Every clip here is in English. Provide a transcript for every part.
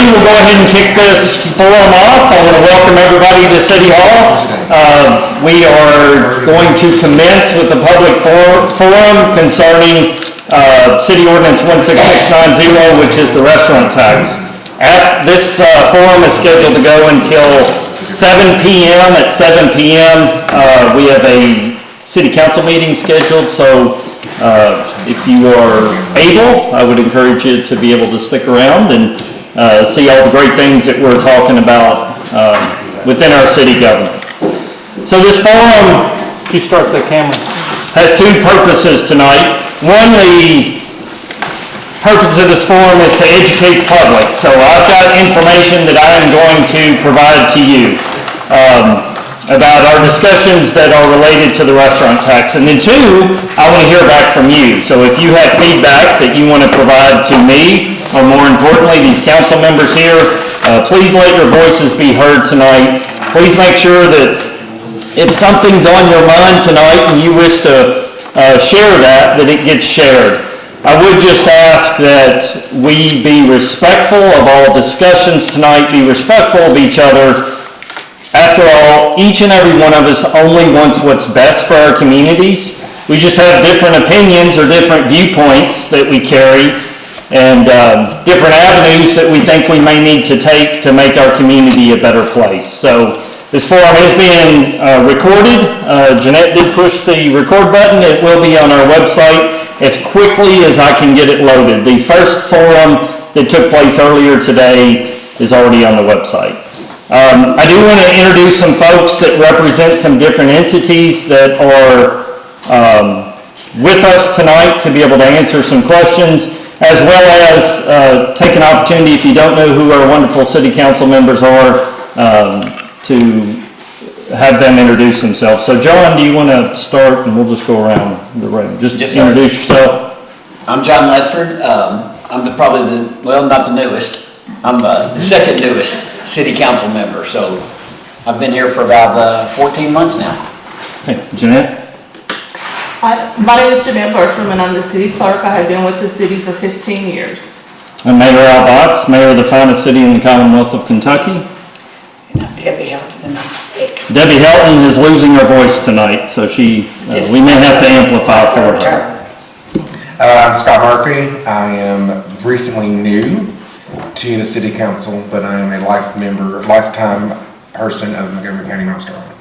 We'll go ahead and kick this forum off. I want to welcome everybody to City Hall. We are going to commence with the public forum concerning City Ordinance 16690, which is the restaurant tax. This forum is scheduled to go until 7 p.m. At 7 p.m. We have a city council meeting scheduled, so if you are able, I would encourage you to be able to stick around and see all the great things that we're talking about within our city government. So this forum, you start the camera, has two purposes tonight. One, the purpose of this forum is to educate the public. So I've got information that I am going to provide to you about our discussions that are related to the restaurant tax. And then two, I want to hear back from you. So if you have feedback that you want to provide to me, or more importantly, these council members here, please let your voices be heard tonight. Please make sure that if something's on your mind tonight and you wish to share that it gets shared. I would just ask that we be respectful of all discussions tonight, be respectful of each other. After all, each and every one of us only wants what's best for our communities. We just have different opinions or different viewpoints that we carry and different avenues that we think we may need to take to make our community a better place. So this forum is being recorded. Jeanette did push the record button. It will be on our website as quickly as I can get it loaded. The first forum that took place earlier today is already on the website. I do want to introduce some folks that represent some different entities that are with us tonight to be able to answer some questions, as well as take an opportunity, if you don't know who our wonderful city council members are, to have them introduce themselves. So John, do you want to start, and we'll just go around the room. Just yes, introduce yourself. I'm John Ledford. I'm not the newest. I'm the second newest city council member. So I've been here for about 14 months now. Hey, Jeanette. My name is Jeanette Bertram, and I'm the city clerk. I have been with the city for 15 years. I'm Mayor Al Botts, mayor of the finest city in the Commonwealth of Kentucky. And I'm Debbie Helton, and I'm sick. Debbie Helton is losing her voice tonight, so we may have to amplify for her. I'm Scott Murphy. I am recently new to the city council, but I am a lifetime person of Montgomery County, North Carolina.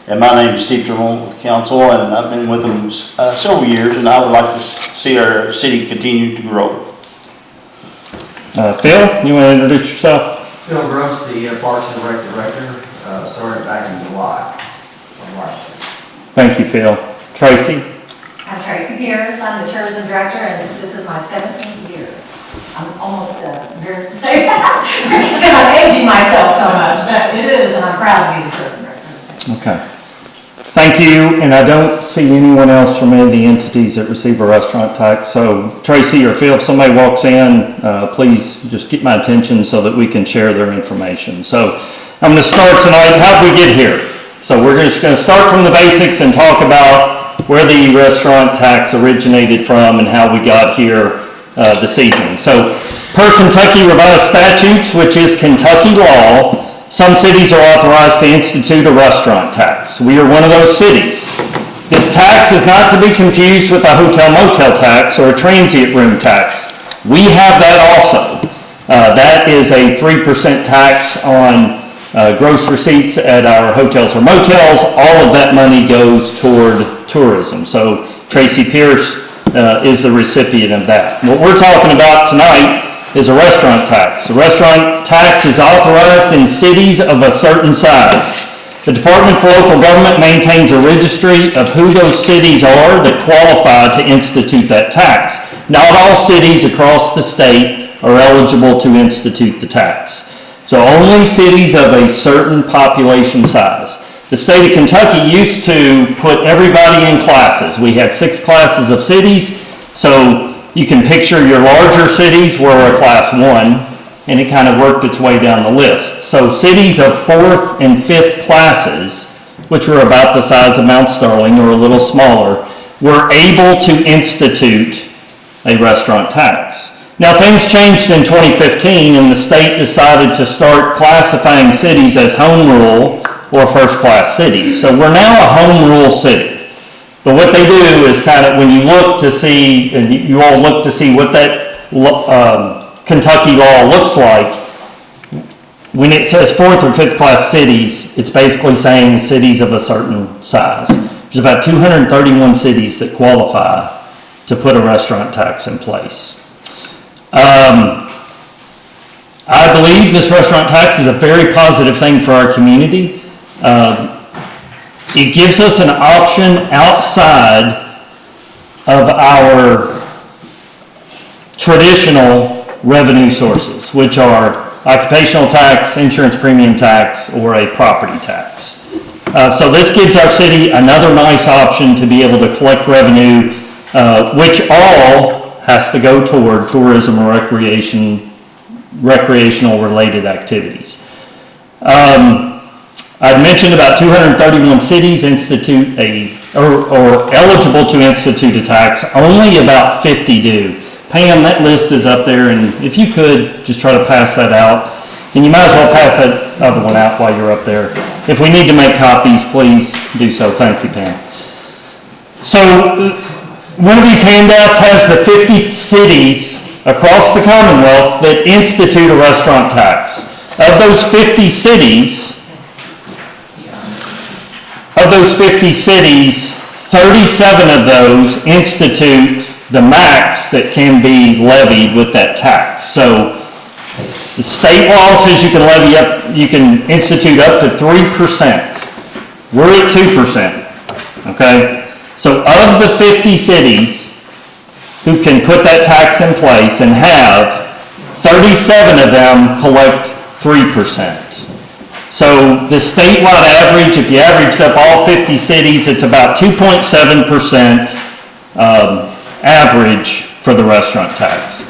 And my name is Steve Tremont with the council, and I've been with them several years, and I would like to see our city continue to grow. Phil, you want to introduce yourself? Phil Gross, the Parks and Rec Director, started back in July. Thank you, Phil. Tracy? I'm Tracy Pierce. I'm the Tourism Director, and this is my 17th year. I'm almost embarrassed to say that because I'm aging myself so much, but it is, and I'm proud to be the Tourism Director. Okay. Thank you, and I don't see anyone else from any of the entities that receive a restaurant tax. So Tracy or Phil, if somebody walks in, please just get my attention so that we can share their information. So I'm going to start tonight. How did we get here? So we're just going to start from the basics and talk about where the restaurant tax originated from and how we got here this evening. So per Kentucky Revised Statutes, which is Kentucky law, some cities are authorized to institute a restaurant tax. We are one of those cities. This tax is not to be confused with a hotel-motel tax or a transient room tax. We have that also. That is a 3% tax on gross receipts at our hotels or motels. All of that money goes toward tourism. So Tracy Pierce is the recipient of that. What we're talking about tonight is a restaurant tax. The restaurant tax is authorized in cities of a certain size. The Department for Local Government maintains a registry of who those cities are that qualify to institute that tax. Not all cities across the state are eligible to institute the tax. So only cities of a certain population size. The state of Kentucky used to put everybody in classes. We had 6 classes of cities, so you can picture your larger cities were a class 1, and it kind of worked its way down the list. So cities of 4th and 5th classes, which were about the size of Mount Sterling or a little smaller, were able to institute a restaurant tax. Now, things changed in 2015, and the state decided to start classifying cities as home rule or first-class cities. So we're now a home rule city. But what they do is kind of, when you look to see, and you all look to see what that Kentucky law looks like, when it says fourth or fifth class cities, it's basically saying cities of a certain size. There's about 231 cities that qualify to put a restaurant tax in place. I believe this restaurant tax is a very positive thing for our community. It gives us an option outside of our traditional revenue sources, which are occupational tax, insurance premium tax, or a property tax. So this gives our city another nice option to be able to collect revenue, which all has to go toward tourism or recreational related activities. I've mentioned about 231 cities institute or eligible to institute a tax. Only about 50 do. Pam, that list is up there, and if you could, just try to pass that out. And you might as well pass that other one out while you're up there. If we need to make copies, please do so. Thank you, Pam. So, one of these handouts has the 50 cities across the Commonwealth that institute a restaurant tax. Of those 50 cities, 37 of those institute the max that can be levied with that tax. So the state law says you can institute up to 3%. We're at 2%, okay? So of the 50 cities who can put that tax in place and have, 37 of them collect 3%. So the statewide average, if you averaged up all 50 cities, it's about 2.7% average for the restaurant tax.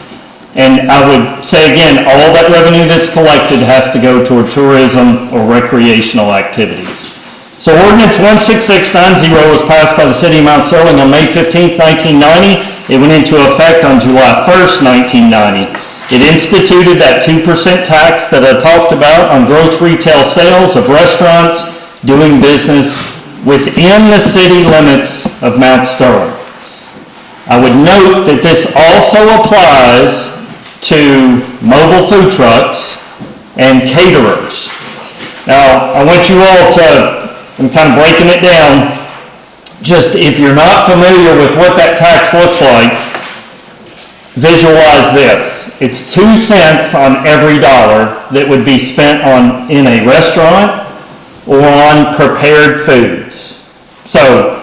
And I would say again, all that revenue that's collected has to go toward tourism or recreational activities. So Ordinance 16690 was passed by the City of Mount Sterling on May 15th, 1990. It went into effect on July 1st, 1990. It instituted that 2% tax that I talked about on gross retail sales of restaurants doing business within the city limits of Mount Sterling. I would note that this also applies to mobile food trucks and caterers. Now, I want you all to, I'm kind of breaking it down, just if you're not familiar with what that tax looks like, visualize this. It's 2 cents on every dollar that would be spent in a restaurant or on prepared foods. So,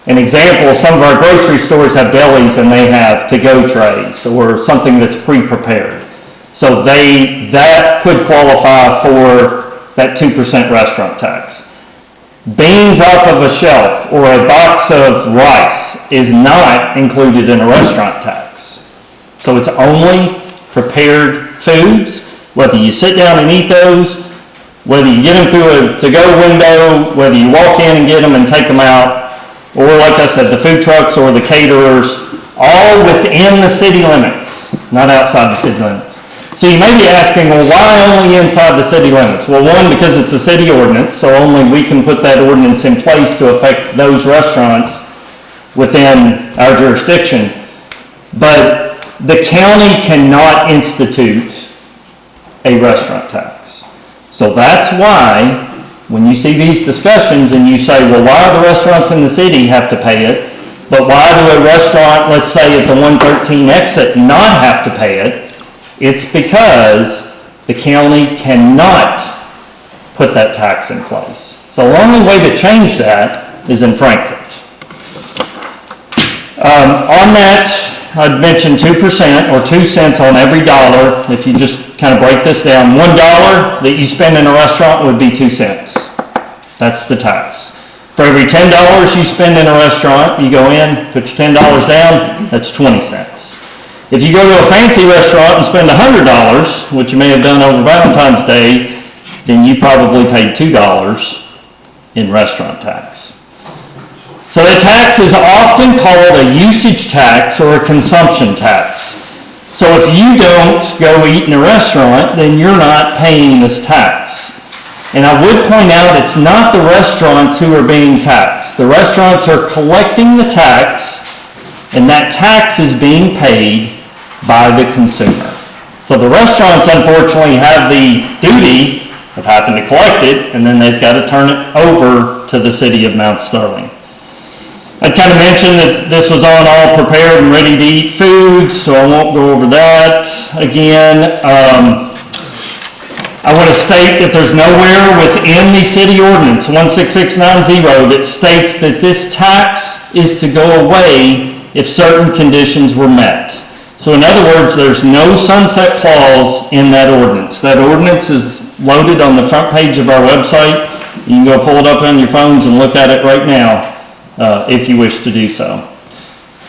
an example, some of our grocery stores have delis and they have to-go trays or something that's pre-prepared. So that could qualify for that 2% restaurant tax. Beans off of a shelf or a box of rice is not included in a restaurant tax. So it's only prepared foods, whether you sit down and eat those, whether you get them through a to-go window, whether you walk in and get them and take them out, or like I said, the food trucks or the caterers, all within the city limits, not outside the city limits. So you may be asking, well, why only inside the city limits? Well, one, because it's a city ordinance, so only we can put that ordinance in place to affect those restaurants within our jurisdiction. But the county cannot institute a restaurant tax. So that's why when you see these discussions and you say, well, why do the restaurants in the city have to pay it, but why do a restaurant, let's say at the 113 exit, not have to pay it? It's because the county cannot put that tax in place. So the only way to change that is in Frankfurt. On that, I'd mention 2% or 2 cents on every dollar. If you just kind of break this down, $1 that you spend in a restaurant would be 2 cents. That's the tax. For every $10 you spend in a restaurant, you go in, put your $10 down, that's 20 cents. If you go to a fancy restaurant and spend $100, which you may have done over Valentine's Day, then you probably paid $2 in restaurant tax. So the tax is often called a usage tax or a consumption tax. So if you don't go eat in a restaurant, then you're not paying this tax. And I would point out, it's not the restaurants who are being taxed. The restaurants are collecting the tax, and that tax is being paid by the consumer. So the restaurants unfortunately have the duty of having to collect it, and then they've got to turn it over to the city of Mount Sterling. I'd kind of mentioned that this was on all prepared and ready to eat foods, so I won't go over that again. I want to state that there's nowhere within the city ordinance 16690 that states that this tax is to go away if certain conditions were met. So in other words, there's no sunset clause in that ordinance. That ordinance is loaded on the front page of our website. You can go pull it up on your phones and look at it right now if you wish to do so.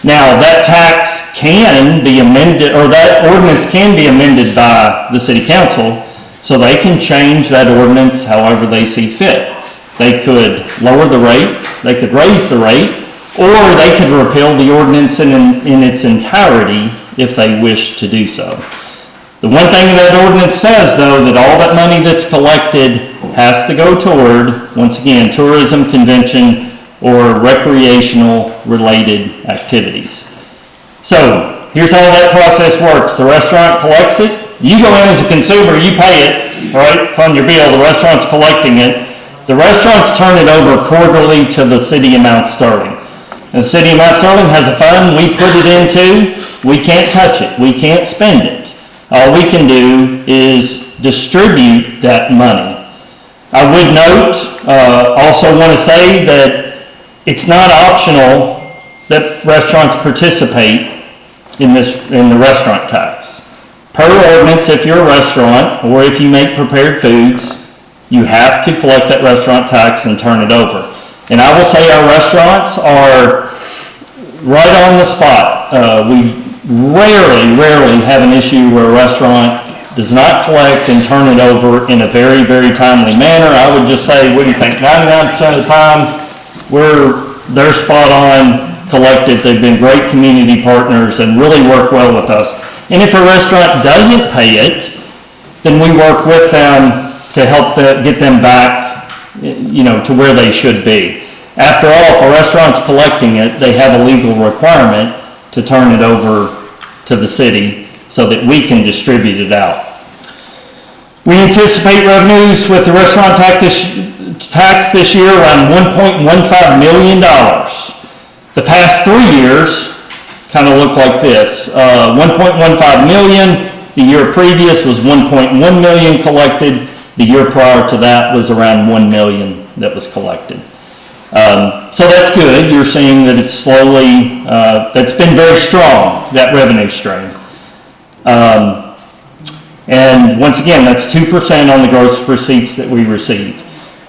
Now, that tax can be amended, or that ordinance can be amended by the city council, so they can change that ordinance however they see fit. They could lower the rate, they could raise the rate, or they could repeal the ordinance in its entirety if they wish to do so. The one thing that ordinance says, though, that all that money that's collected has to go toward, once again, tourism, convention, or recreational related activities. So, here's how that process works. The restaurant collects it. You go in as a consumer, you pay it, right? It's on your bill, the restaurant's collecting it. The restaurants turn it over quarterly to the city of Mount Sterling. And the city of Mount Sterling has a fund we put it into. We can't touch it, we can't spend it. All we can do is distribute that money. I would note, also want to say that it's not optional that restaurants participate in the restaurant tax. Per ordinance, if you're a restaurant, or if you make prepared foods, you have to collect that restaurant tax and turn it over. And I will say our restaurants are right on the spot. We rarely have an issue where a restaurant does not collect and turn it over in a very, very timely manner. I would just say, what do you think, 99% of the time, they're spot on, collected. They've been great community partners and really work well with us. And if a restaurant doesn't pay it, then we work with them to help get them back, to where they should be. After all, if a restaurant's collecting it, they have a legal requirement to turn it over to the city so that we can distribute it out. We anticipate revenues with the restaurant tax this year around $1.15 million. The past 3 years kind of look like this. 1.15 million, the year previous was 1.1 million collected, the year prior to that was around 1 million that was collected. So that's good. You're seeing that it's slowly, that's been very strong, that revenue stream. And once again, that's 2% on the gross receipts that we receive.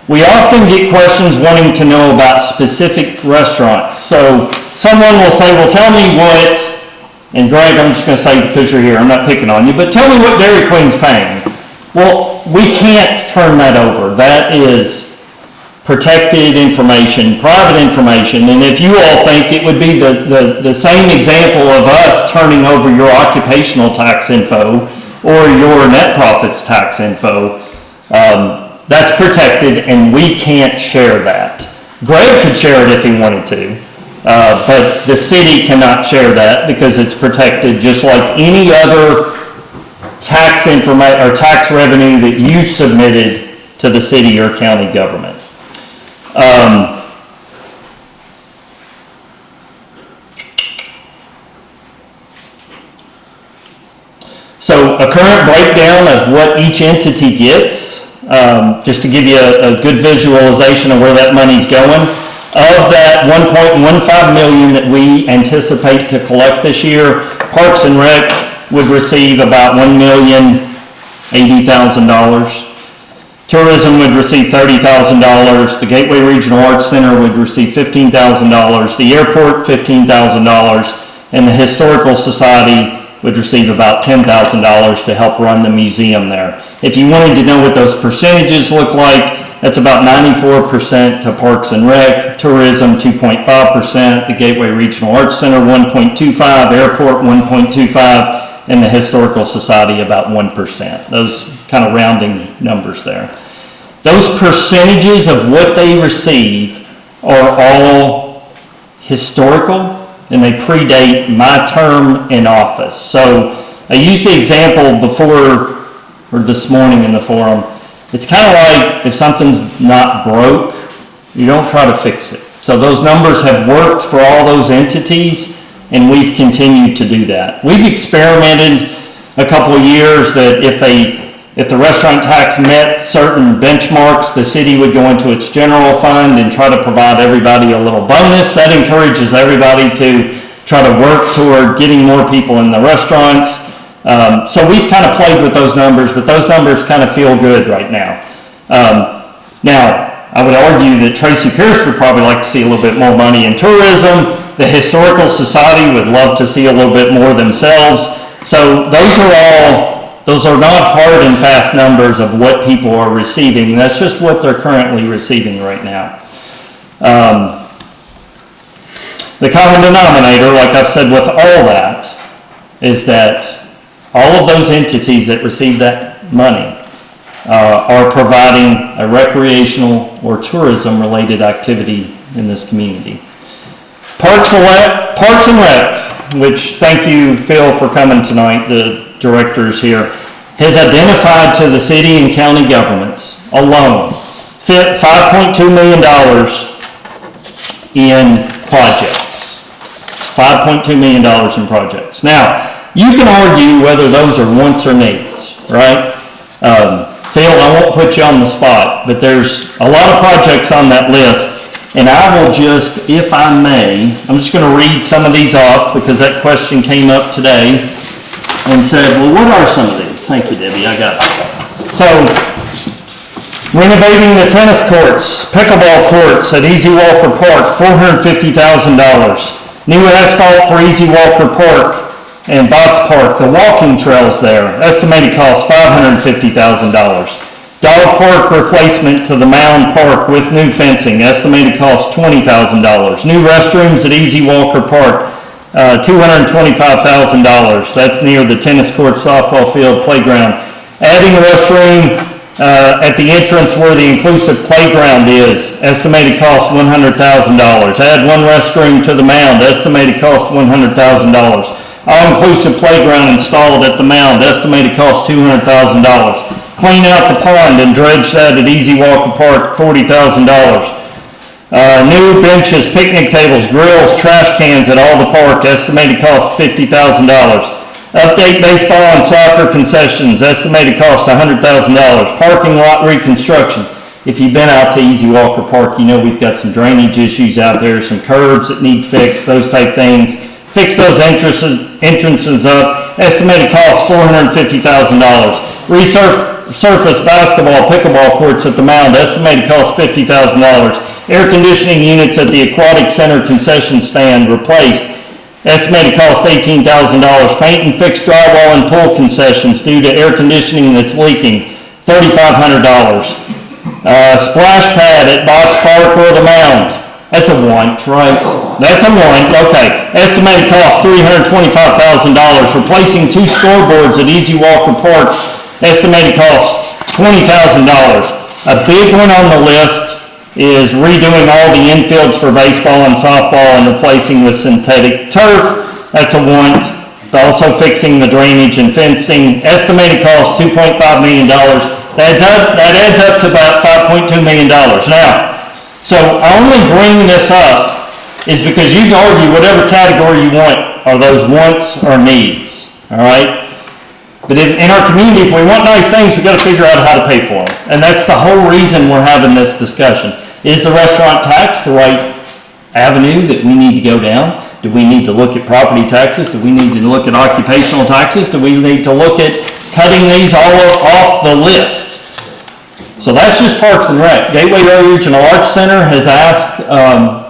We often get questions wanting to know about specific restaurants. So someone will say, well, tell me what, and Greg, I'm just going to say because you're here, I'm not picking on you, but tell me what Dairy Queen's paying. Well, we can't turn that over. That is protected information, private information, and if you all think it would be the same example of us turning over your occupational tax info or your net profits tax info, that's protected and we can't share that. Greg could share it if he wanted to, but the city cannot share that because it's protected just like any other tax information or tax revenue that you submitted to the city or county government. So a current breakdown of what each entity gets, just to give you a good visualization of where that money's going. Of that 1.15 million that we anticipate to collect this year, Parks and Rec would receive about $1,080,000. Tourism would receive $30,000. The Gateway Regional Arts Center would receive $15,000. The airport, $15,000. And the Historical Society would receive about $10,000 to help run the museum there. If you wanted to know what those percentages look like, that's about 94% to Parks and Rec, Tourism 2.5%, the Gateway Regional Arts Center 1.25%, Airport 1.25%, and the Historical Society about 1%. Those kind of rounding numbers there. Those percentages of what they receive are all historical, and they predate my term in office. So I used the example before, or this morning in the forum. It's kind of like if something's not broke, you don't try to fix it. So those numbers have worked for all those entities, and we've continued to do that. We've experimented a couple of years that if the restaurant tax met certain benchmarks, the city would go into its general fund and try to provide everybody a little bonus. That encourages everybody to try to work toward getting more people in the restaurants. So we've kind of played with those numbers, but those numbers kind of feel good right now. Now, I would argue that Tracy Pierce would probably like to see a little bit more money in tourism. The Historical Society would love to see a little bit more themselves. So those are not hard and fast numbers of what people are receiving. That's just what they're currently receiving right now. The common denominator, like I've said with all that, is that all of those entities that receive that money are providing a recreational or tourism-related activity in this community. Parks and Rec, which thank you, Phil, for coming tonight, the directors here, has identified to the city and county governments alone $5.2 million in projects. $5.2 million in projects. Now, you can argue whether those are wants or needs, right? Phil, I won't put you on the spot, but there's a lot of projects on that list, and I will just, if I may, I'm just going to read some of these off because that question came up today and said, well, what are some of these? Thank you, Debbie, I got it. So, renovating the tennis courts, pickleball courts at Easy Walker Park, $450,000. New asphalt for Easy Walker Park and Botts Park, the walking trails there, estimated cost $550,000. Dog park replacement to the Mound Park with new fencing, estimated cost $20,000. New restrooms at Easy Walker Park, $225,000. That's near the tennis court, softball field, playground. Adding a restroom at the entrance where the inclusive playground is, estimated cost $100,000. Add one restroom to the Mound, estimated cost $100,000. All-inclusive playground installed at the Mound, estimated cost $200,000. Clean out the pond and dredge that at Easy Walker Park, $40,000. New benches, picnic tables, grills, trash cans at all the park, estimated cost $50,000. Update baseball and soccer concessions, estimated cost $100,000. Parking lot reconstruction. If you've been out to Easy Walker Park, you know we've got some drainage issues out there, some curbs that need fixed, those type things. Fix those entrances up, estimated cost $450,000. Resurface basketball, pickleball courts at the Mound, estimated cost $50,000. Air conditioning units at the Aquatic Center concession stand replaced, estimated cost $18,000. Paint and fix drywall and pool concessions due to air conditioning that's leaking, $3,500. Splash pad at Botts Park or the Mound. That's a want, right? That's a want, okay. Estimated cost $325,000. Replacing 2 scoreboards at Easy Walker Park, estimated cost $20,000. A big one on the list is redoing all the infields for baseball and softball and replacing with synthetic turf. That's a want. Also fixing the drainage and fencing, estimated cost $2.5 million. That adds up to about $5.2 million. Now, so I only bring this up is because you can argue whatever category you want, are those wants or needs, all right? But in our community, if we want nice things, we've got to figure out how to pay for them. And that's the whole reason we're having this discussion. Is the restaurant tax the right avenue that we need to go down? Do we need to look at property taxes? Do we need to look at occupational taxes? Do we need to look at cutting these all off the list? So that's just Parks and Rec. Gateway Regional Arts Center has asked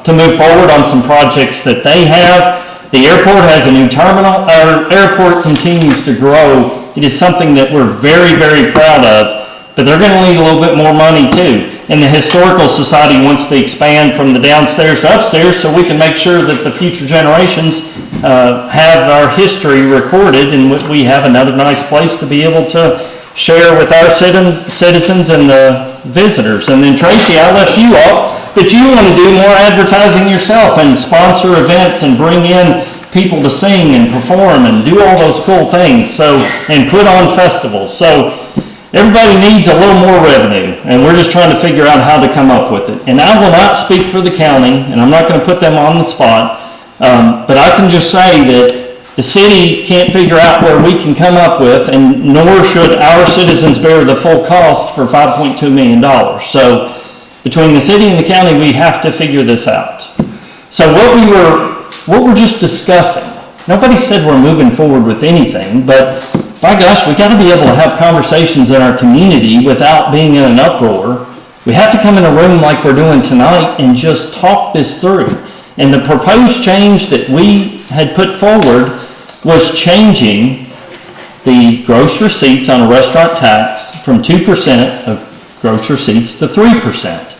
to move forward on some projects that they have. The airport has a new terminal. Our airport continues to grow. It is something that we're very, very proud of, but they're going to need a little bit more money too. and the Historical Society wants to expand from the downstairs to upstairs so we can make sure that the future generations have our history recorded, and we have another nice place to be able to share with our citizens and the visitors. And then Tracy, I left you off, but you want to do more advertising yourself and sponsor events and bring in people to sing and perform and do all those cool things, and put on festivals. So everybody needs a little more revenue, and we're just trying to figure out how to come up with it. And I will not speak for the county, and I'm not going to put them on the spot, but I can just say that the city can't figure out where we can come up with, and nor should our citizens bear the full cost for $5.2 million. So between the city and the county, we have to figure this out. So what we're just discussing, nobody said we're moving forward with anything, but by gosh, we got to be able to have conversations in our community without being in an uproar. We have to come in a room like we're doing tonight and just talk this through. And the proposed change that we had put forward was changing the gross receipts on a restaurant tax from 2% of gross receipts to 3%.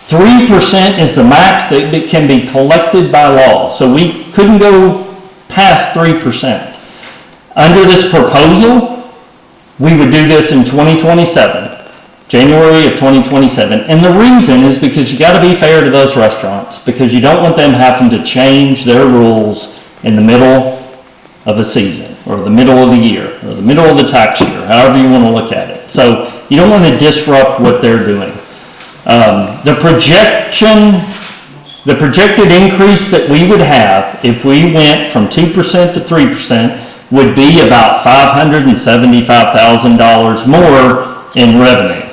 3% is the max that can be collected by law. So we couldn't go past 3%. Under this proposal, we would do this in 2027, January of 2027. And the reason is because you got to be fair to those restaurants, because you don't want them having to change their rules in the middle of a season, or the middle of the year, or the middle of the tax year, however you want to look at it. So you don't want to disrupt what they're doing. The projected increase that we would have if we went from 2% to 3% would be about $575,000 more in revenue.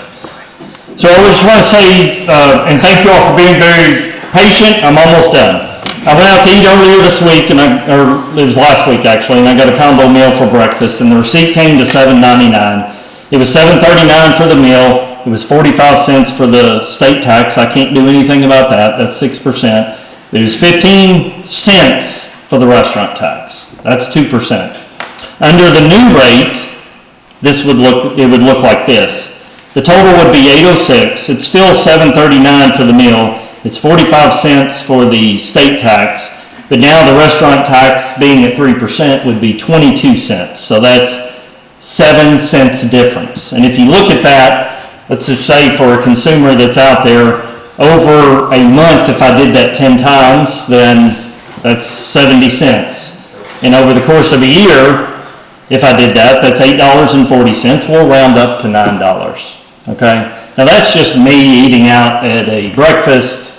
So I just want to say, and thank you all for being very patient. I'm almost done. I went out to eat earlier this week, or it was last week actually, and I got a combo meal for breakfast, and the receipt came to $7.99. It was $7.39 for the meal. It was 45 cents for the state tax. I can't do anything about that. That's 6%. It was 15 cents for the restaurant tax. That's 2%. Under the new rate, it would look like this. The total would be $806. It's still $7.39 for the meal. It's 45 cents for the state tax, but now the restaurant tax being at 3% would be 22 cents. So that's 7 cents difference. And if you look at that, let's just say for a consumer that's out there, over a month, if I did that 10 times, then that's 70 cents. And over the course of a year, if I did that, that's $8.40. We'll round up to $9. Okay? Now that's just me eating out at a breakfast,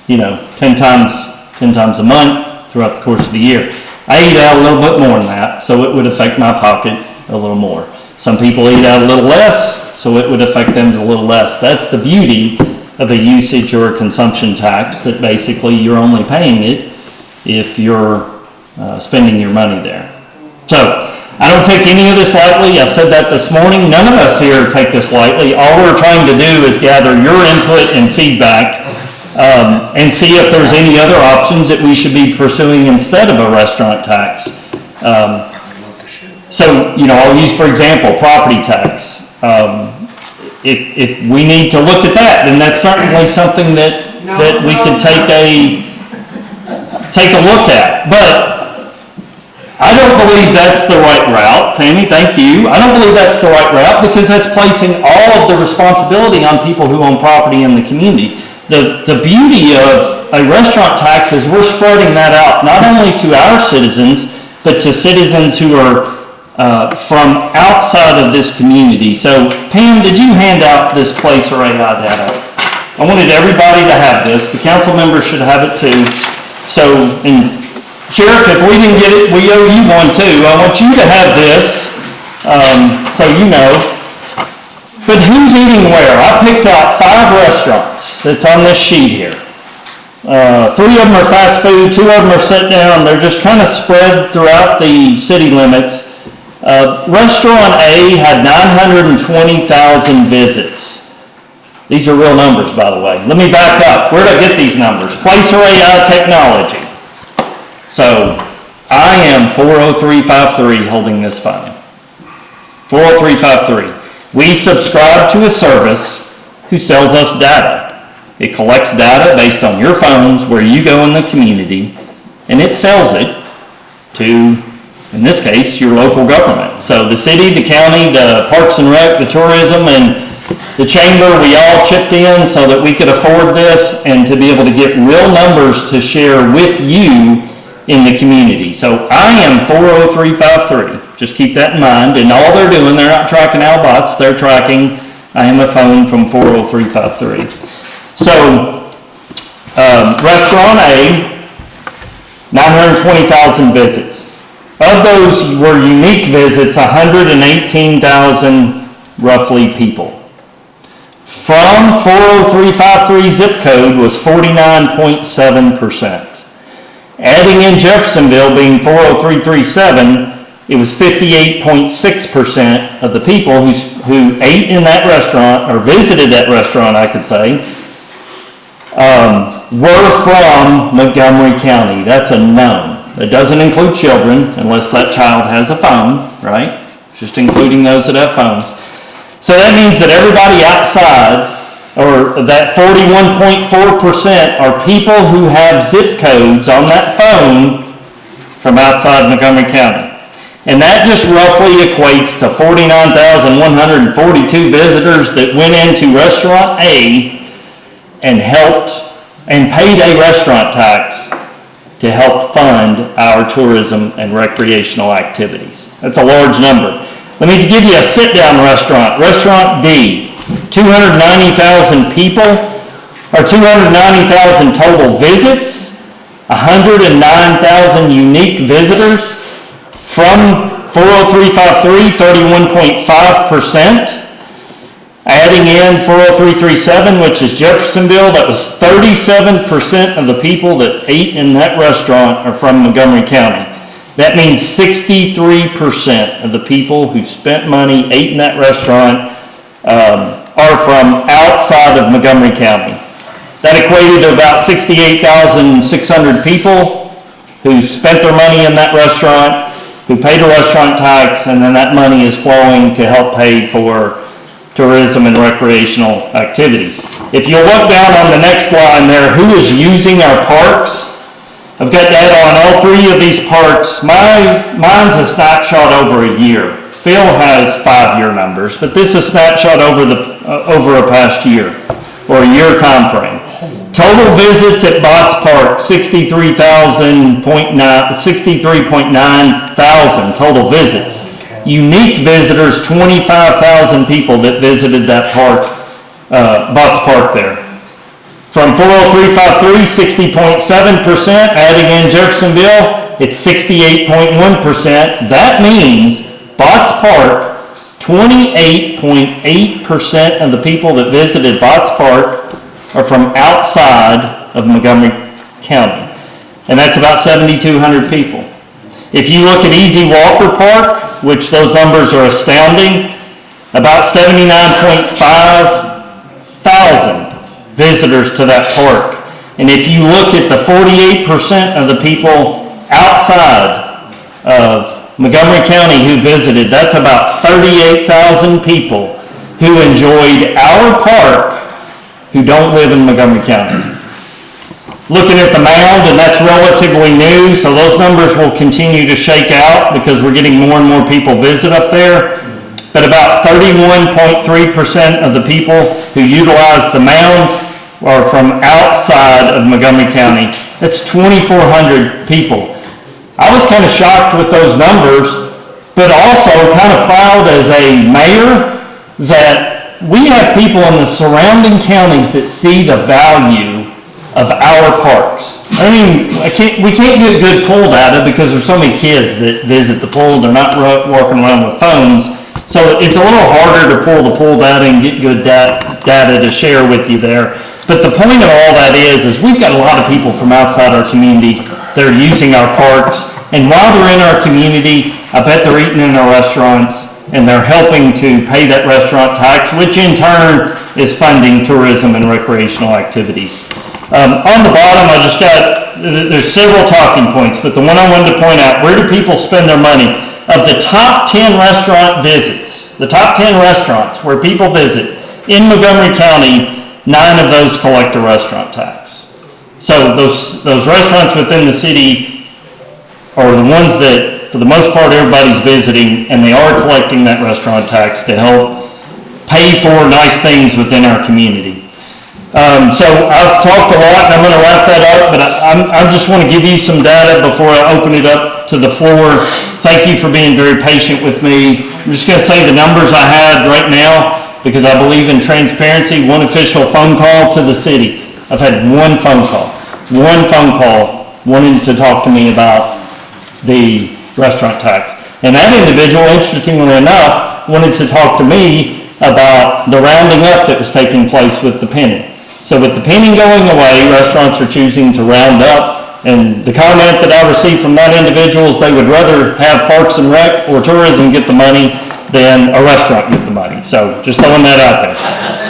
10 times a month throughout the course of the year. I eat out a little bit more than that, so it would affect my pocket a little more. Some people eat out a little less, so it would affect them a little less. That's the beauty of a usage or a consumption tax, that basically you're only paying it if you're spending your money there. So I don't take any of this lightly. I've said that this morning. None of us here take this lightly. All we're trying to do is gather your input and feedback, and see if there's any other options that we should be pursuing instead of a restaurant tax. So, I'll use, for example, property tax. If we need to look at that, then that's certainly something that we could take a look at. But I don't believe that's the right route. Tammy, thank you. I don't believe that's the right route, because that's placing all of the responsibility on people who own property in the community. The beauty of a restaurant tax is we're spreading that out not only to our citizens, but to citizens who are from outside of this community. So Pam, did you hand out this Place AI data? I wanted everybody to have this. The council members should have it too. So, and Sheriff, if we didn't get it, we owe you one too. I want you to have this, so you know. But who's eating where? I picked out 5 restaurants that's on this sheet here. 3 of them are fast food, 2 of them are sit down. They're just kind of spread throughout the city limits. Restaurant A had 920,000 visits. These are real numbers, by the way. Let me back up. Where did I get these numbers? Placer AI Technology. So I am 40353 holding this phone. 40353. We subscribe to a service who sells us data. It collects data based on your phones, where you go in the community, and it sells it to, in this case, your local government. So the city, the county, the Parks and Rec, the tourism, and the chamber, we all chipped in so that we could afford this and to be able to get real numbers to share with you in the community. So I am 40353. Just keep that in mind. And all they're doing, they're not tracking Albots, they're tracking I am a phone from 40353. So, Restaurant A, 920,000 visits. Of those were unique visits, 118,000 roughly people. From 40353 zip code was 49.7%. Adding in Jeffersonville being 40337, it was 58.6% of the people who ate in that restaurant, or visited that restaurant, I could say, were from Montgomery County. That's a known. It doesn't include children, unless that child has a phone, right? Just including those that have phones. So that means that everybody outside, or that 41.4% are people who have zip codes on that phone from outside Montgomery County. And that just roughly equates to 49,142 visitors that went into Restaurant A and helped and paid a restaurant tax to help fund our tourism and recreational activities. That's a large number. Let me give you a sit-down restaurant. Restaurant D, 290,000 people, or 290,000 total visits, 109,000 unique visitors. From 40353, 31.5%. Adding in 40337, which is Jeffersonville, that was 37% of the people that ate in that restaurant are from Montgomery County. That means 63% of the people who spent money, ate in that restaurant, are from outside of Montgomery County. That equated to about 68,600 people who spent their money in that restaurant, who paid a restaurant tax, and then that money is flowing to help pay for tourism and recreational activities. If you look down on the next line there, who is using our parks? I've got data on all three of these parks. Mine's a snapshot over a year. Phil has 5-year numbers, but this is snapshot over a past year, or a year time frame. Total visits at Botts Park, 63.9 thousand total visits. Unique visitors, 25,000 people that visited that park, Botts Park there. From 40353, 60.7%, adding in Jeffersonville, it's 68.1%. That means Botts Park, 28.8% of the people that visited Botts Park are from outside of Montgomery County. And that's about 7,200 people. If you look at Easy Walker Park, which those numbers are astounding, about 79.5 thousand visitors to that park. And if you look at the 48% of the people outside of Montgomery County who visited, that's about 38,000 people who enjoyed our park who don't live in Montgomery County. Looking at the mound, and that's relatively new, so those numbers will continue to shake out because we're getting more and more people visit up there. But about 31.3% of the people who utilize the mound are from outside of Montgomery County. That's 2,400 people. I was kind of shocked with those numbers, but also kind of proud as a mayor that we have people in the surrounding counties that see the value of our parks. I mean, we can't get good pool data because there's so many kids that visit the pool. They're not walking around with phones. So it's a little harder to pull the pool data and get good data to share with you there. But the point of all that is we've got a lot of people from outside our community that are using our parks. And while they're in our community, I bet they're eating in our restaurants, and they're helping to pay that restaurant tax, which in turn is funding tourism and recreational activities. On the bottom, there's several talking points, but the one I wanted to point out, where do people spend their money? Of the top 10 restaurant visits, the top 10 restaurants where people visit, in Montgomery County, 9 of those collect a restaurant tax. So those restaurants within the city are the ones that, for the most part, everybody's visiting, and they are collecting that restaurant tax to help pay for nice things within our community. So I've talked a lot, and I'm going to wrap that up, but I just want to give you some data before I open it up to the floor. Thank you for being very patient with me. I'm just going to say the numbers I had right now, because I believe in transparency. One official phone call to the city. I've had one phone call wanting to talk to me about the restaurant tax. And that individual, interestingly enough, wanted to talk to me about the rounding up that was taking place with the penny. So with the penny going away, restaurants are choosing to round up, and the comment that I received from that individual is they would rather have Parks and Rec or tourism get the money than a restaurant get the money. So just throwing that out there.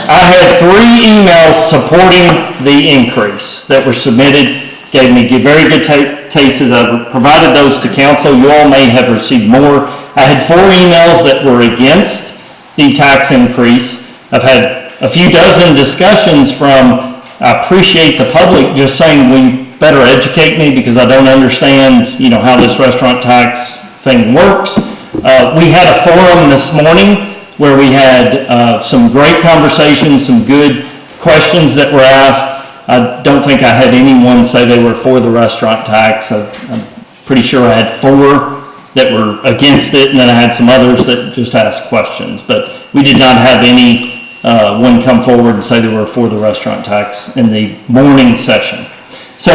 I had 3 emails supporting the increase that were submitted, gave me very good cases. I provided those to council. You all may have received more. I had 4 emails that were against the tax increase. I've had a few dozen discussions from, I appreciate the public just saying, we better educate me because I don't understand, how this restaurant tax thing works. We had a forum this morning where we had some great conversations, some good questions that were asked. I don't think I had anyone say they were for the restaurant tax. I'm pretty sure I had 4 that were against it, and then I had some others that just asked questions. But we did not have any one come forward and say they were for the restaurant tax in the morning session. So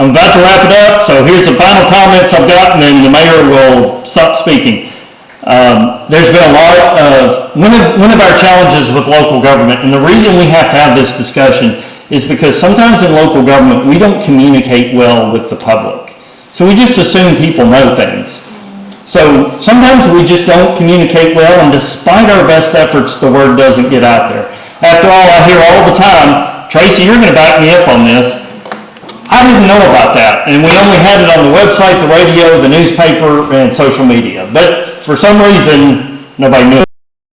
I'm about to wrap it up, so here's the final comments I've got, and then the mayor will stop speaking. There's been a lot of, one of our challenges with local government, and the reason we have to have this discussion is because sometimes in local government, we don't communicate well with the public. So we just assume people know things. So sometimes we just don't communicate well, and despite our best efforts, the word doesn't get out there. After all, I hear all the time, Tracy, you're going to back me up on this. I didn't know about that, and we only had it on the website, the radio, the newspaper, and social media. But for some reason, nobody knew